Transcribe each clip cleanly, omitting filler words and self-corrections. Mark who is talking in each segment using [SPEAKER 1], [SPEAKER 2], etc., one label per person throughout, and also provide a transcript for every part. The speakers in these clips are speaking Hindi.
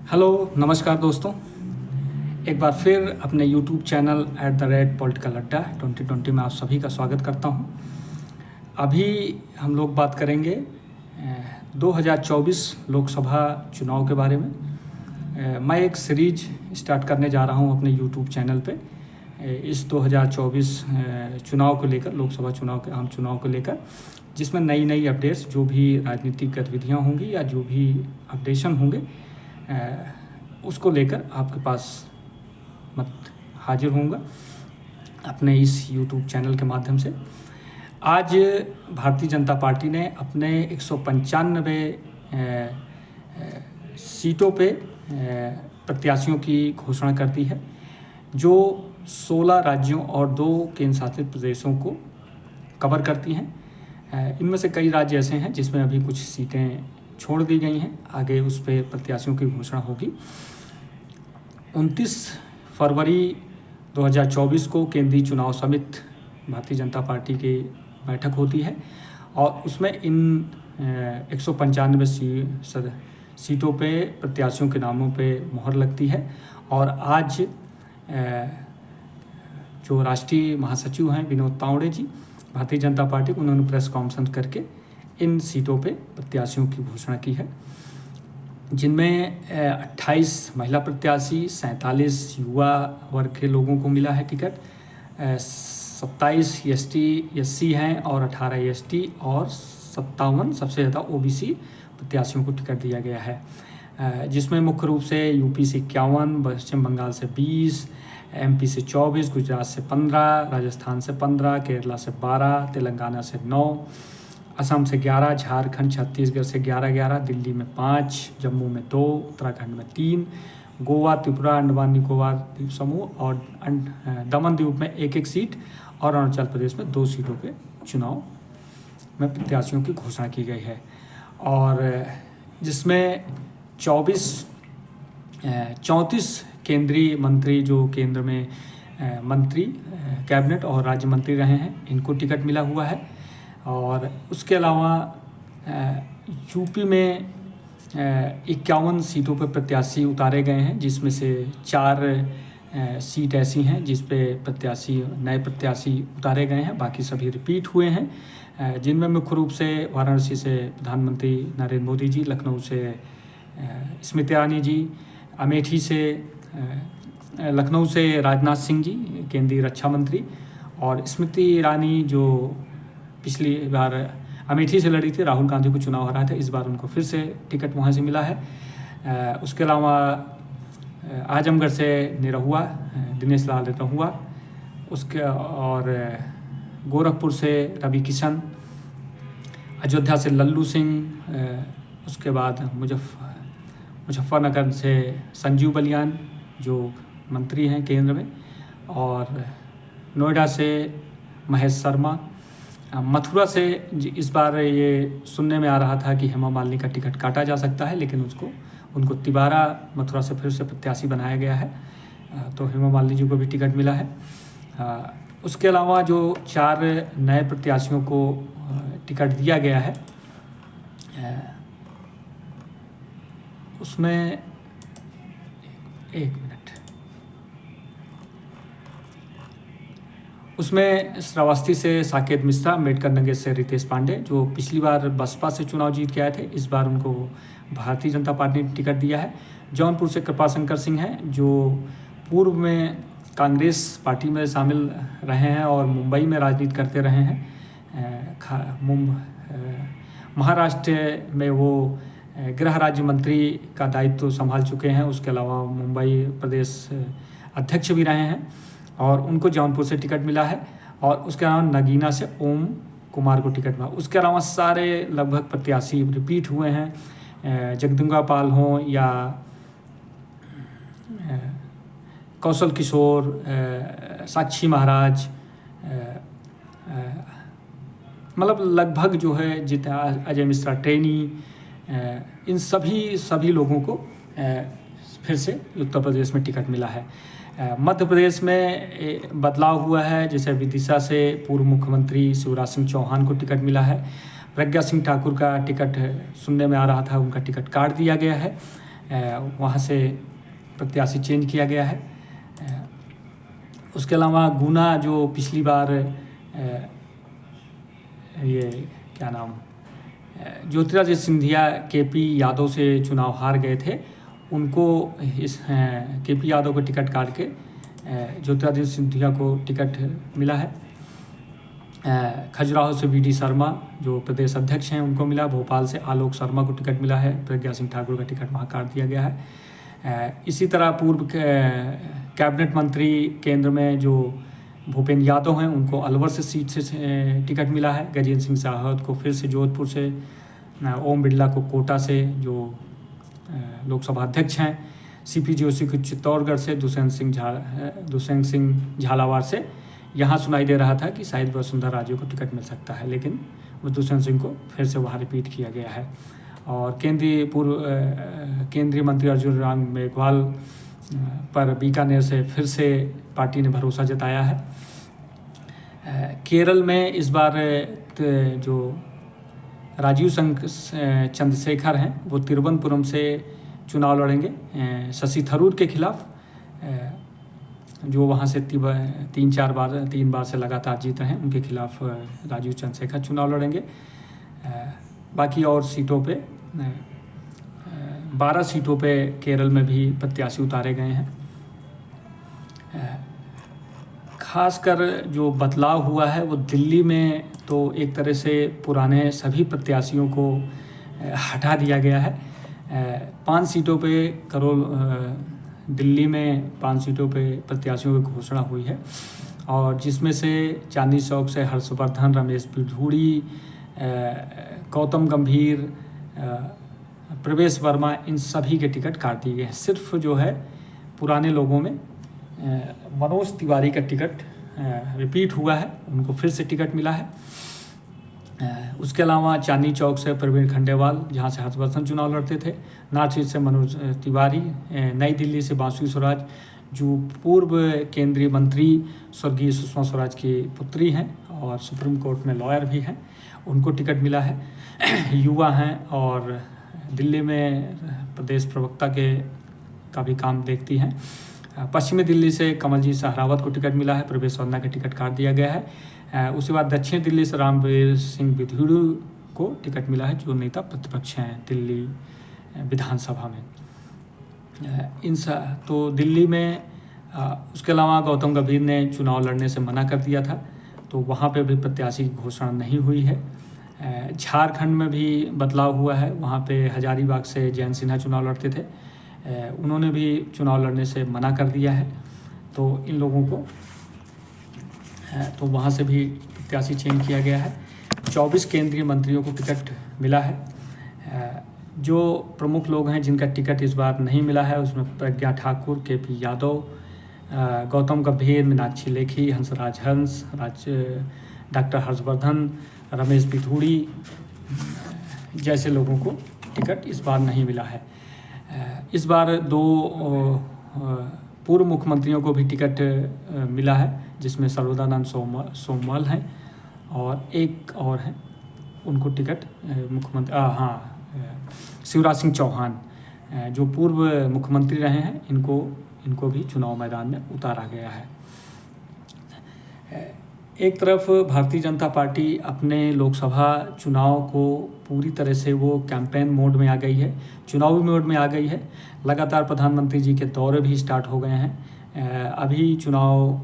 [SPEAKER 1] हेलो नमस्कार दोस्तों। एक बार फिर अपने यूट्यूब चैनल @पॉलिटिकल अड्डा 2020 में आप सभी का स्वागत करता हूं। अभी हम लोग बात करेंगे 2024 लोकसभा चुनाव के बारे में। मैं एक सीरीज स्टार्ट करने जा रहा हूं अपने यूट्यूब चैनल पे इस 2024 चुनाव को लेकर, लोकसभा चुनाव के आम चुनाव को लेकर, जिसमें नई नई अपडेट्स, जो भी राजनीतिक गतिविधियां होंगी या जो भी अपडेशन होंगे उसको लेकर आपके पास हाजिर होऊंगा अपने इस YouTube चैनल के माध्यम से। आज भारतीय जनता पार्टी ने अपने 195 सीटों पे प्रत्याशियों की घोषणा कर दी है, जो 16 राज्यों और 2 केंद्र शासित प्रदेशों को कवर करती हैं। इनमें से कई राज्य ऐसे हैं जिसमें अभी कुछ सीटें छोड़ दी गई हैं, आगे उस पर प्रत्याशियों की घोषणा होगी। 29 फरवरी 2024 को केंद्रीय चुनाव समिति भारतीय जनता पार्टी की बैठक होती है और उसमें इन 195 सीटों पे प्रत्याशियों के नामों पे मोहर लगती है। और आज जो राष्ट्रीय महासचिव हैं विनोद तावड़े जी, भारतीय जनता पार्टी, उन्होंने प्रेस कॉन्फ्रेंस करके इन सीटों पे प्रत्याशियों की घोषणा की है, जिनमें 28 महिला प्रत्याशी, 47 युवा वर्ग के लोगों को मिला है टिकट, 27 SC हैं और 18 ST और 57 सबसे ज़्यादा OBC प्रत्याशियों को टिकट दिया गया है, जिसमें मुख्य रूप से यूपी से 51, पश्चिम बंगाल से 20, MP से 24, गुजरात से 15, राजस्थान से 15, केरला से 12, तेलंगाना से 9, असम से 11, झारखंड छत्तीसगढ़ से 11, दिल्ली में 5, जम्मू में 2, उत्तराखंड में 3, गोवा, त्रिपुरा, अंडमान निकोबार द्वीप समूह और दमन द्वीप में 1 सीट और अरुणाचल प्रदेश में 2 सीटों पे चुनाव में प्रत्याशियों की घोषणा की गई है। और जिसमें 34 केंद्रीय मंत्री, जो केंद्र में मंत्री, कैबिनेट और राज्य मंत्री रहे हैं, इनको टिकट मिला हुआ है। और उसके अलावा यूपी में 51 सीटों पर प्रत्याशी उतारे गए हैं, जिसमें से 4 सीट ऐसी हैं जिस पे नए प्रत्याशी उतारे गए हैं, बाकी सभी रिपीट हुए हैं, जिनमें मुख्य रूप से वाराणसी से प्रधानमंत्री नरेंद्र मोदी जी, लखनऊ से स्मृति ईरानी जी, अमेठी से लखनऊ से राजनाथ सिंह जी, केंद्रीय रक्षा मंत्री, और स्मृति ईरानी जो पिछली बार अमेठी से लड़ी थी, राहुल गांधी को चुनाव हराया था, इस बार उनको फिर से टिकट वहाँ से मिला है। उसके अलावा आजमगढ़ से निरहुआ, दिनेश लाल निरहुआ, उसके और गोरखपुर से रवि किशन, अयोध्या से लल्लू सिंह, उसके बाद मुजफ्फरनगर से संजीव बलियान जो मंत्री हैं केंद्र में, और नोएडा से महेश शर्मा, मथुरा से इस बार ये सुनने में आ रहा था कि हेमा मालिनी का टिकट काटा जा सकता है, लेकिन उनको तिबारा मथुरा से फिर से प्रत्याशी बनाया गया है, तो हेमा मालिनी जी को भी टिकट मिला है। उसके अलावा जो 4 नए प्रत्याशियों को टिकट दिया गया है, उसमें एक मिनट, उसमें श्रावस्ती से साकेत मिश्रा, अम्बेडकर नगर से रितेश पांडे, जो पिछली बार बसपा से चुनाव जीत के आए थे, इस बार उनको भारतीय जनता पार्टी ने टिकट दिया है। जौनपुर से कृपाशंकर सिंह हैं, जो पूर्व में कांग्रेस पार्टी में शामिल रहे हैं और मुंबई में राजनीति करते रहे हैं। महाराष्ट्र में वो गृह राज्य मंत्री का दायित्व संभाल चुके हैं, उसके अलावा मुंबई प्रदेश अध्यक्ष भी रहे हैं, और उनको जौनपुर से टिकट मिला है। और उसके अलावा नगीना से ओम कुमार को टिकट मिला। उसके अलावा सारे लगभग प्रत्याशी रिपीट हुए हैं, जगदम्बिका पाल हों या कौशल किशोर, साक्षी महाराज, मतलब लगभग जो है जितना, अजय मिश्रा ट्रेनी, इन सभी लोगों को फिर से उत्तर प्रदेश में टिकट मिला है। मध्य प्रदेश में बदलाव हुआ है, जैसे विदिशा से पूर्व मुख्यमंत्री शिवराज सिंह चौहान को टिकट मिला है। प्रज्ञा सिंह ठाकुर का टिकट सुनने में आ रहा था, उनका टिकट काट दिया गया है। वहाँ से प्रत्याशी चेंज किया गया है। उसके अलावा गुना जो पिछली बार ये क्या नाम ज्योतिरादित्य सिंधिया केपी यादव से चुनाव हार गए थे, उनको इस केपी यादव को टिकट काट के ज्योतिरादित्य सिंधिया को टिकट मिला है। खजुराहो से वीडी शर्मा जो प्रदेश अध्यक्ष हैं उनको मिला। भोपाल से आलोक शर्मा को टिकट मिला है। प्रज्ञा सिंह ठाकुर का टिकट वहाँ काट दिया गया है। इसी तरह पूर्व कैबिनेट मंत्री केंद्र में जो भूपेंद्र यादव हैं उनको अलवर से सीट से टिकट मिला है। गजेंद्र सिंह शेखावत को फिर से जोधपुर से, ओम बिरला को कोटा से जो लोकसभा अध्यक्ष हैं, सीपी जोशी को चित्तौड़गढ़ से, दुष्यंत सिंह झालावाड़ से। यहाँ सुनाई दे रहा था कि शायद वसुंधरा राजे को टिकट मिल सकता है, लेकिन वो दुष्यंत सिंह को फिर से वहाँ रिपीट किया गया है। और केंद्रीय मंत्री अर्जुन राम मेघवाल पर बीकानेर से फिर से पार्टी ने भरोसा जताया है। केरल में इस बार जो राजीव चंद्रशेखर हैं वो तिरुवनंतपुरम से चुनाव लड़ेंगे शशि थरूर के खिलाफ, जो वहाँ से 3 बार से लगातार जीत रहे हैं। उनके खिलाफ राजीव चंद्रशेखर चुनाव लड़ेंगे। बाकी और सीटों पे 12 सीटों पे केरल में भी प्रत्याशी उतारे गए हैं। खासकर जो बदलाव हुआ है वो दिल्ली में तो एक तरह से पुराने सभी प्रत्याशियों को हटा दिया गया है। 5 सीटों पे दिल्ली में 5 सीटों पे प्रत्याशियों की घोषणा हुई है, और जिसमें से चांदनी चौक से हर्षवर्धन, रमेश बिधूड़ी, गौतम गंभीर, प्रवेश वर्मा, इन सभी के टिकट काट दिए गए हैं। सिर्फ जो है पुराने लोगों में मनोज तिवारी का टिकट रिपीट हुआ है, उनको फिर से टिकट मिला है। उसके अलावा चांदनी चौक से प्रवीण खंडेवाल, जहां से हर्षवर्धन चुनाव लड़ते थे, नॉर्थ ईस्ट से मनोज तिवारी, नई दिल्ली से बासुई स्वराज जो पूर्व केंद्रीय मंत्री स्वर्गीय सुषमा स्वराज की पुत्री हैं और सुप्रीम कोर्ट में लॉयर भी हैं, उनको टिकट मिला है। युवा हैं और दिल्ली में प्रदेश प्रवक्ता का भी काम देखती हैं। पश्चिमी दिल्ली से कमलजीत सहरावत को टिकट मिला है। प्रवेश वर्मा का टिकट काट दिया गया है। उसके बाद दक्षिण दिल्ली से रामवीर सिंह बिधूड़ी को टिकट मिला है, जो नेता प्रतिपक्ष हैं दिल्ली विधानसभा में। तो दिल्ली में उसके अलावा गौतम गंभीर ने चुनाव लड़ने से मना कर दिया था, तो वहाँ पे भी प्रत्याशी की घोषणा नहीं हुई है। झारखंड में भी बदलाव हुआ है। वहाँ पे हजारीबाग से जयंत सिन्हा चुनाव लड़ते थे, उन्होंने भी चुनाव लड़ने से मना कर दिया है। तो इन लोगों को तो वहाँ से भी प्रत्याशी चेंज किया गया है। 24 केंद्रीय मंत्रियों को टिकट मिला है। जो प्रमुख लोग हैं जिनका टिकट इस बार नहीं मिला है उसमें प्रज्ञा ठाकुर, केपी यादव, गौतम गंभीर, मीनाक्षी लेखी, हंसराज हंस, डॉक्टर हर्षवर्धन, रमेश बिधूड़ी जैसे लोगों को टिकट इस बार नहीं मिला है। इस बार 2 पूर्व मुख्यमंत्रियों को भी टिकट मिला है, जिसमें सर्वदानंद सोनोवाल हैं और एक और हैं, उनको टिकट मुख्यमंत्री शिवराज सिंह चौहान जो पूर्व मुख्यमंत्री रहे हैं, इनको भी चुनाव मैदान में उतारा गया है। एक तरफ भारतीय जनता पार्टी अपने लोकसभा चुनाव को पूरी तरह से वो कैंपेन मोड में आ गई है, चुनावी मोड में आ गई है। लगातार प्रधानमंत्री जी के दौरे भी स्टार्ट हो गए हैं। अभी चुनाव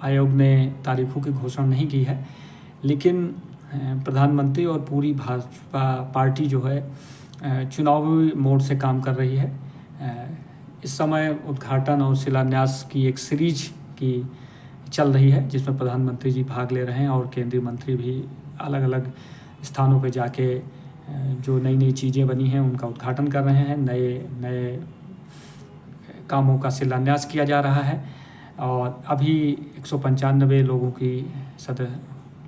[SPEAKER 1] आयोग ने तारीखों की घोषणा नहीं की है, लेकिन प्रधानमंत्री और पूरी भाजपा पार्टी जो है चुनावी मोड से काम कर रही है। इस समय उद्घाटन और शिलान्यास की एक सीरीज की चल रही है, जिसमें प्रधानमंत्री जी भाग ले रहे हैं और केंद्रीय मंत्री भी अलग अलग स्थानों पर जाके जो नई नई चीज़ें बनी हैं उनका उद्घाटन कर रहे हैं, नए कामों का शिलान्यास किया जा रहा है। और अभी 195 लोगों की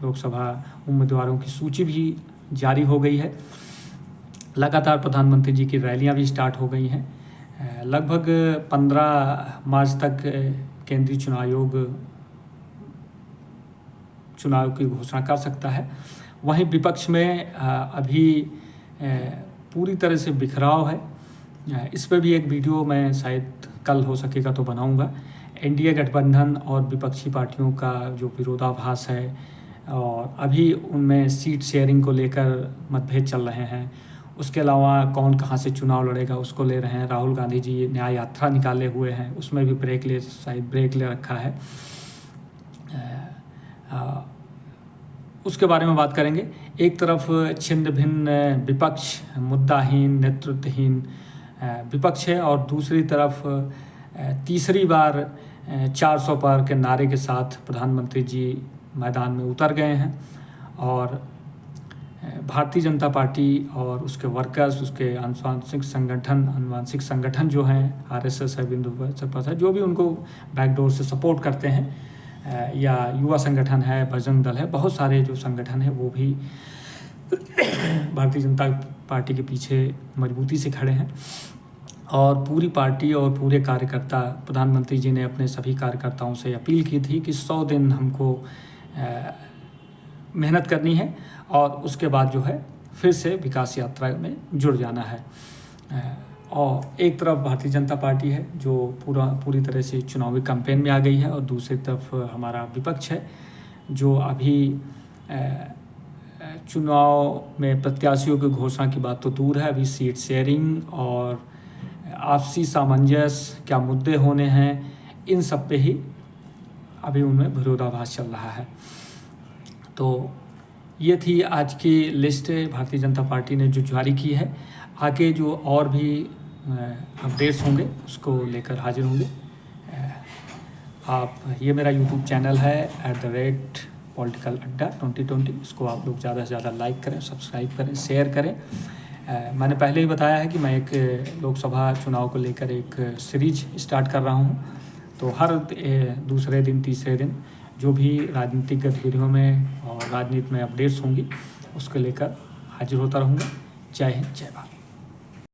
[SPEAKER 1] लोकसभा उम्मीदवारों की सूची भी जारी हो गई है। लगातार प्रधानमंत्री जी की रैलियां भी स्टार्ट हो गई हैं। लगभग 15 मार्च तक केंद्रीय चुनाव आयोग चुनाव की घोषणा कर सकता है। वहीं विपक्ष में अभी पूरी तरह से बिखराव है। इस पे भी एक वीडियो मैं शायद कल हो सकेगा तो बनाऊंगा। एनडीए गठबंधन और विपक्षी पार्टियों का जो विरोधाभास है और अभी उनमें सीट शेयरिंग को लेकर मतभेद चल रहे हैं। उसके अलावा कौन कहाँ से चुनाव लड़ेगा उसको ले रहे हैं। राहुल गांधी जी न्याय यात्रा निकाले हुए हैं, उसमें भी ब्रेक ले रखा है। उसके बारे में बात करेंगे। एक तरफ छिन्न भिन्न विपक्ष, मुद्दाहीन, नेतृत्वहीन विपक्ष है और दूसरी तरफ तीसरी बार 400 पार के नारे के साथ प्रधानमंत्री जी मैदान में उतर गए हैं और भारतीय जनता पार्टी और उसके वर्कर्स, उसके अनुवांशिक संगठन जो हैं, आरएसएस है, बिंदु है, जो भी उनको बैकडोर से सपोर्ट करते हैं, या युवा संगठन है, बजरंग दल है, बहुत सारे जो संगठन है वो भी भारतीय जनता पार्टी के पीछे मजबूती से खड़े हैं। और पूरी पार्टी और पूरे कार्यकर्ता, प्रधानमंत्री जी ने अपने सभी कार्यकर्ताओं से अपील की थी कि 100 दिन हमको मेहनत करनी है और उसके बाद जो है फिर से विकास यात्रा में जुड़ जाना है। और एक तरफ भारतीय जनता पार्टी है जो पूरी तरह से चुनावी कैंपेन में आ गई है और दूसरी तरफ हमारा विपक्ष है जो अभी चुनाव में प्रत्याशियों की घोषणा की बात तो दूर है, अभी सीट शेयरिंग और आपसी सामंजस्य क्या मुद्दे होने हैं, इन सब पे ही अभी उनमें विरोधाभास चल रहा है। तो ये थी आज की लिस्ट भारतीय जनता पार्टी ने जो जारी की है। आगे जो और भी अपडेट्स होंगे उसको लेकर हाजिर होंगे। ये मेरा यूट्यूब चैनल है @पॉलिटिकल अड्डा 2020। इसको आप लोग ज़्यादा से ज़्यादा लाइक करें, सब्सक्राइब करें, शेयर करें। मैंने पहले ही बताया है कि मैं एक लोकसभा चुनाव को लेकर एक सीरीज स्टार्ट कर रहा हूँ। तो हर दूसरे दिन, तीसरे दिन जो भी राजनीतिक गतिविधियों में और राजनीति में अपडेट्स होंगी उसको लेकर हाजिर होता रहूँगा। जय हिंद, जय भारत।